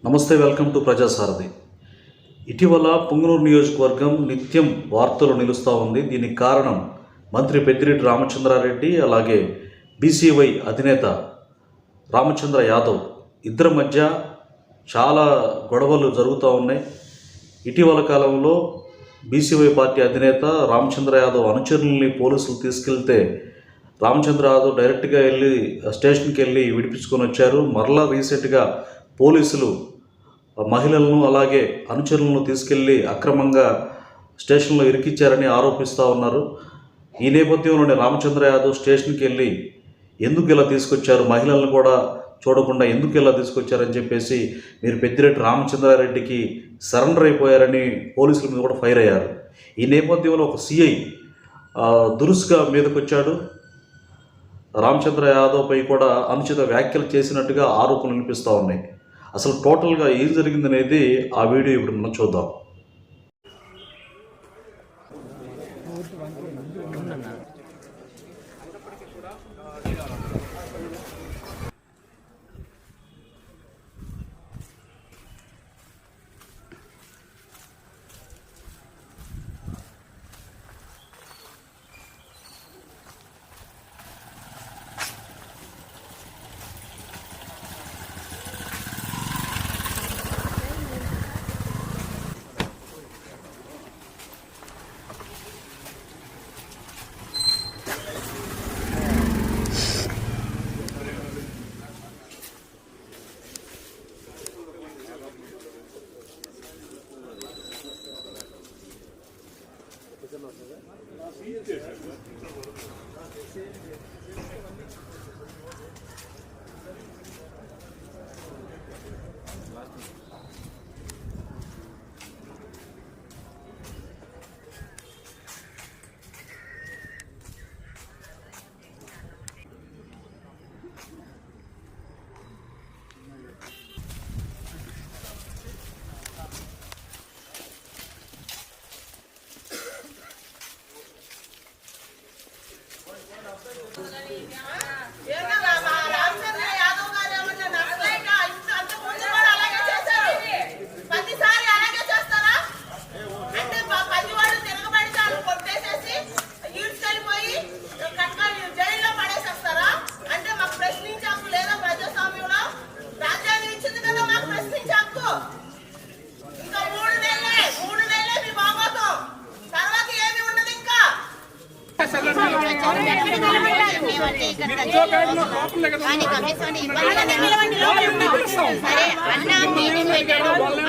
నమస్తే, welcome to ప్రజాసారథి. ఇటీవల పుంగనూరు నియోజకవర్గం నిత్యం వార్తలు నిలుస్తూ ఉంది. దీనికి కారణం మంత్రి పెద్దిరెడ్డి రామచంద్రారెడ్డి, అలాగే బీసీవై అధినేత రామచంద్ర యాదవ్ ఇద్దరి మధ్య చాలా గొడవలు జరుగుతూ ఉన్నాయి. ఇటీవల కాలంలో బీసీవై పార్టీ అధినేత రామచంద్ర యాదవ్ అనుచరుల్ని పోలీసులు తీసుకెళ్తే రామచంద్ర యాదవ్ డైరెక్ట్గా వెళ్ళి స్టేషన్కి వెళ్ళి విడిపించుకొని వచ్చారు. మరలా రీసెంట్గా పోలీసులు మహిళలను అలాగే అనుచరులను తీసుకెళ్లి అక్రమంగా స్టేషన్లో ఇరికిచ్చారని ఆరోపిస్తూ ఉన్నారు. ఈ నేపథ్యంలోనే రామచంద్ర యాదవ్ స్టేషన్కి వెళ్ళి ఎందుకు ఇలా తీసుకొచ్చారు, మహిళలను కూడా చూడకుండా ఎందుకు ఇలా తీసుకొచ్చారని చెప్పేసి మీరు పెద్దిరెడ్డి రామచంద్రారెడ్డికి సరెండర్ అయిపోయారని పోలీసుల మీద కూడా ఫైర్ అయ్యారు. ఈ నేపథ్యంలో ఒక సిఐ దురుసుగా మీదకి వచ్చాడు. రామచంద్ర యాదవ్పై కూడా అనుచిత వ్యాఖ్యలు చేసినట్టుగా ఆరోపణలు వినిపిస్తూ ఉన్నాయి. అసలు టోటల్గా ఏం జరిగిందనేది ఆ వీడియో ఇప్పుడు మనం చూద్దాం.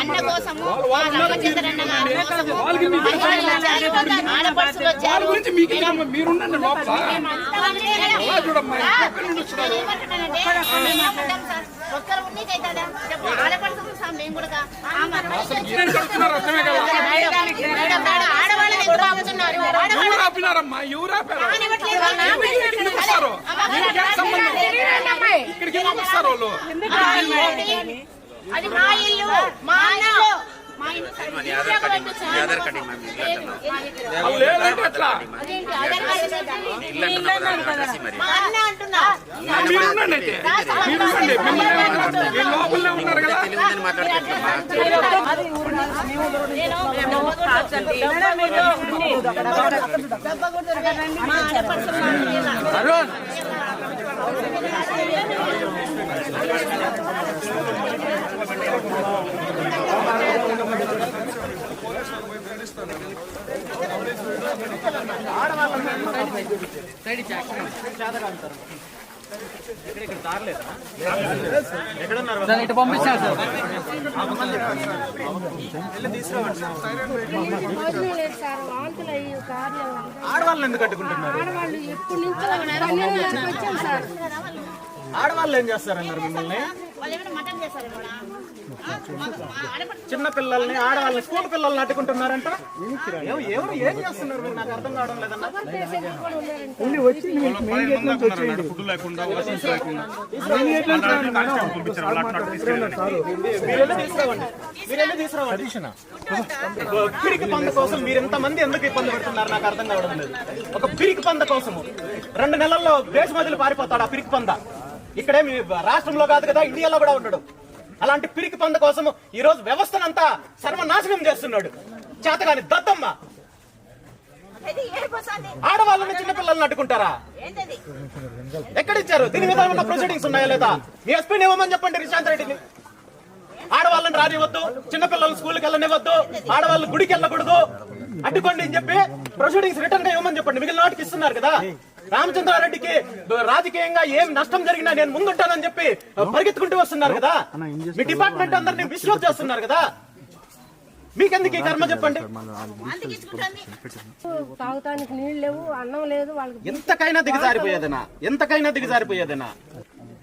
అన్న కోసము రామచంద్ర అన్న ఒక్కరు ఉన్నదైతుందా ఆడపడుతుంది సార్. మేము కూడా ఆడవాళ్ళని కూడా ఆపుతున్నారు. అది మా ఇల్లు, మా ఇల్లు, మా ఇల్లు ఇటు పంపించారు సార్. ఆడవాళ్ళని ఎందుకు కట్టుకుంటున్నారు? ఆడవాళ్ళు ఏం చేస్తారన్నారు మిమ్మల్ని? చిన్న పిల్లల్ని, ఆడవాళ్ళని, స్కూల్ పిల్లల్ని అడ్డుకుంటున్నారంట. ఎవరు ఏం చేస్తున్నారు మీరు? నాకు అర్థం కావడం లేదన్నా. పిరికి పంద కోసం మీరు ఎంతమంది ఎందుకు ఇబ్బంది పడుతున్నారు నాకు అర్థం కావడం లేదు. ఒక పిరికి పంద కోసము 2 నెలల్లో దేశం వదిలి పారిపోతాడు ఆ పిరికి పంద. ఇక్కడే మీ రాష్ట్రంలో కాదు కదా, ఇండియాలో కూడా ఉండడు. అలాంటి పిరికి పంద కోసం ఈ రోజు వ్యవస్థనంతా సర్వనాశనం చేస్తున్నాడు చేతగాని దద్దమ్మ. ఆడవాళ్ళని చిన్నపిల్లల్ని అడ్డుకుంటారా? ఎక్కడిచ్చారు? దీని మీద ఏమన్నా ప్రొసీడింగ్స్ ఉన్నాయా లేదా? మీ ఎస్పీని ఇవ్వమని చెప్పండి రిశాంత్ రెడ్డిని. ఆడవాళ్ళని రానివ్వద్దు, చిన్నపిల్లలు స్కూల్కి వెళ్ళనివ్వద్దు, ఆడవాళ్ళు గుడికి వెళ్ళకూడదు, అడ్డుకోండి అని చెప్పి ప్రొసీడింగ్స్ రిటర్న్ గా ఇవ్వమని చెప్పండి. మిగిలిన వాటికి ఇస్తున్నారు కదా. రామచంద్రారెడ్డికి రాజకీయంగా ఏం నష్టం జరిగినా నేను ముందుంటానని చెప్పి పరిగెత్తుకుంటూ వస్తున్నారు కదా. మీ డిపార్ట్మెంట్ అందరినీ మిస్యూజ్ చేస్తున్నారు కదా. మీకెందుకు ఈ కర్మ చెప్పండి? తాగుతానికి నీళ్ళు లేవు, అన్నం లేదు వాళ్ళకి. ఎంతకైనా దిగజారిపోయేదేనా?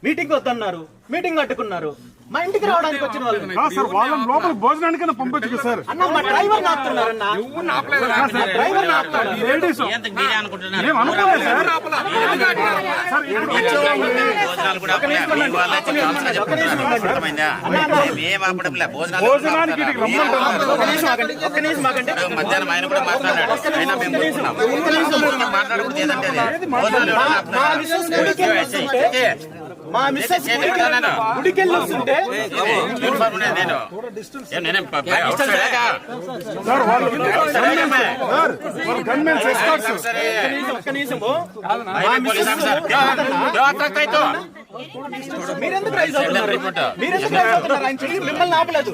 మీటింగ్ వద్దన్నారు, మీటింగ్ అడ్డుకున్నారు. మా ఇంటికి రావడానికి వచ్చిన వాళ్ళు లోపల భోజనానికైనా పంపించు సార్. అన్న మా డ్రైవర్ ఆపుతున్నారన్న. డ్రైవర్ ఆపుతారు. భోజనానికి మధ్యాహ్నం ఆయన కూడా మాట్లాడాడు. మా మిస్సెస్ గుడికెళ్ళి వస్తుంటే మీరెందుకు రైజ్ అవుతున్నారు? ఆయన చెయ్యి మిమ్మల్ని ఆపలేదు.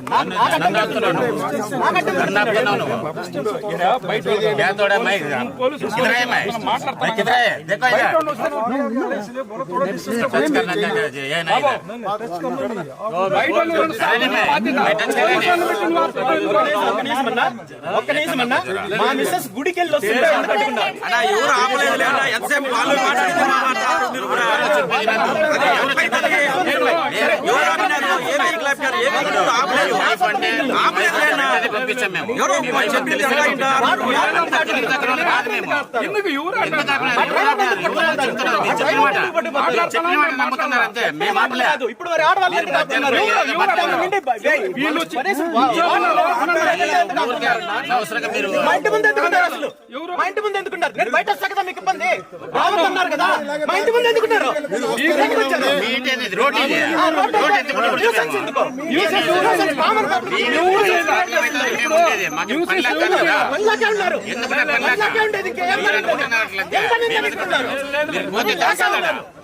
ఒక్క నిమిషం అన్నా. మా మిస్సెస్ గుడికి వెళ్ళి వస్తుంటే ఎవరు ఆపలేదు. ఎంతసేపు వాళ్ళు ఇప్పుడు మరి ఆడవాళ్ళు మా ఇంటి ముందు ఎందుకుంటారు? అసలు మా ఇంటి ముందు ఎందుకుంటారు? నేను బయట వస్తా కదా, మీకు ఇబ్బంది రావద్దన్నారు కదా. మా ఇంటి ముందు ఎందుకుంటారు?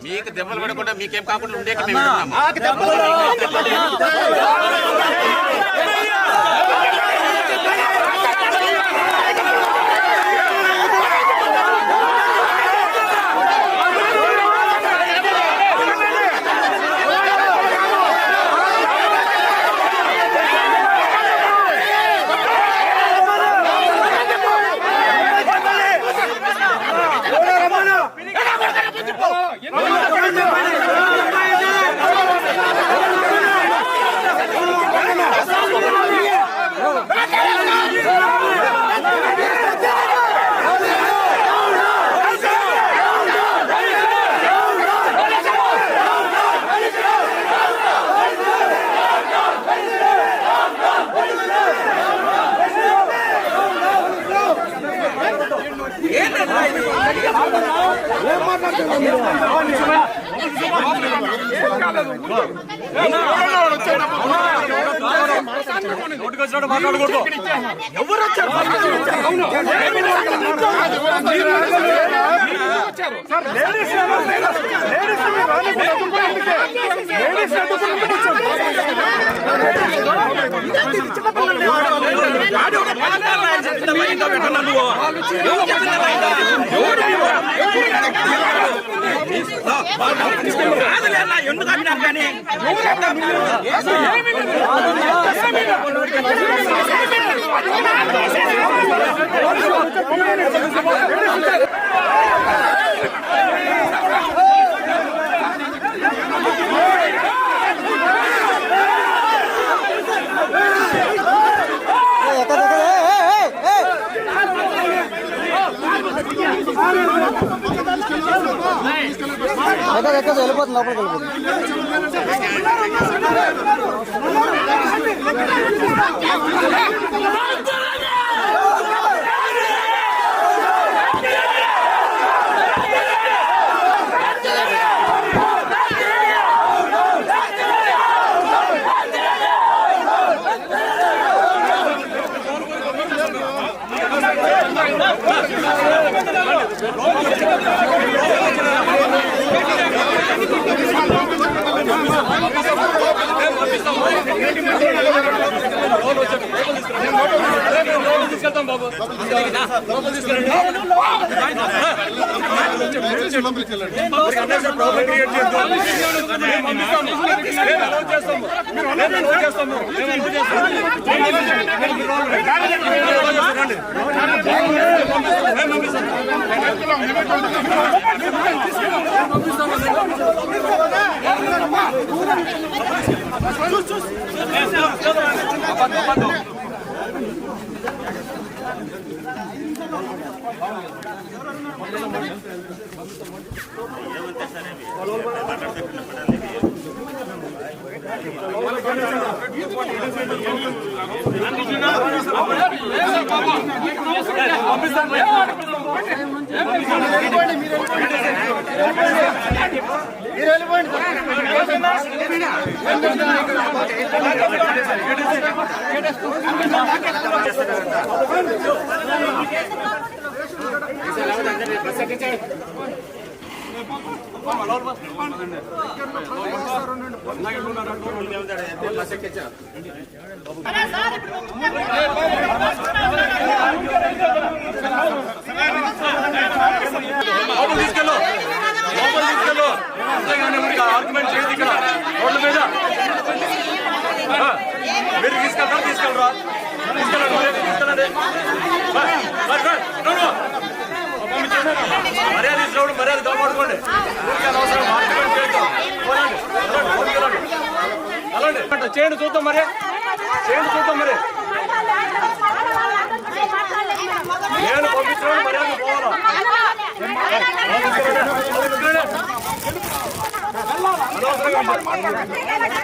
మీకు దెబ్బలు పడకుండా మీకేం కాకుండా ఉండే మాట్లాడకూడదు. ఎవరు వచ్చారు? ఎందుకు అన్నారు కానీ వెళ్ళిపోతుంది లోపలికి తీసుకెళ్తాం బాబు. ప్రాబ్లం క్రియేట్ చేస్తాము. ఆర్గ్యుమెంట్ చేయదు ఇక్కడ రోడ్ల మీద. మీరు తీసుకెళ్ళరా తీసుకెళ్ళండి. మర్యాద తీసుకోవడం మర్యాద కాపాడుకోండి. అవసరం ఆర్గ్యుమెంట్ చేయడం. అలాంటి చేయండి చూద్దాం మరి. నేను పంపించడం మర్యాద పోవాలా. అనవసరంగా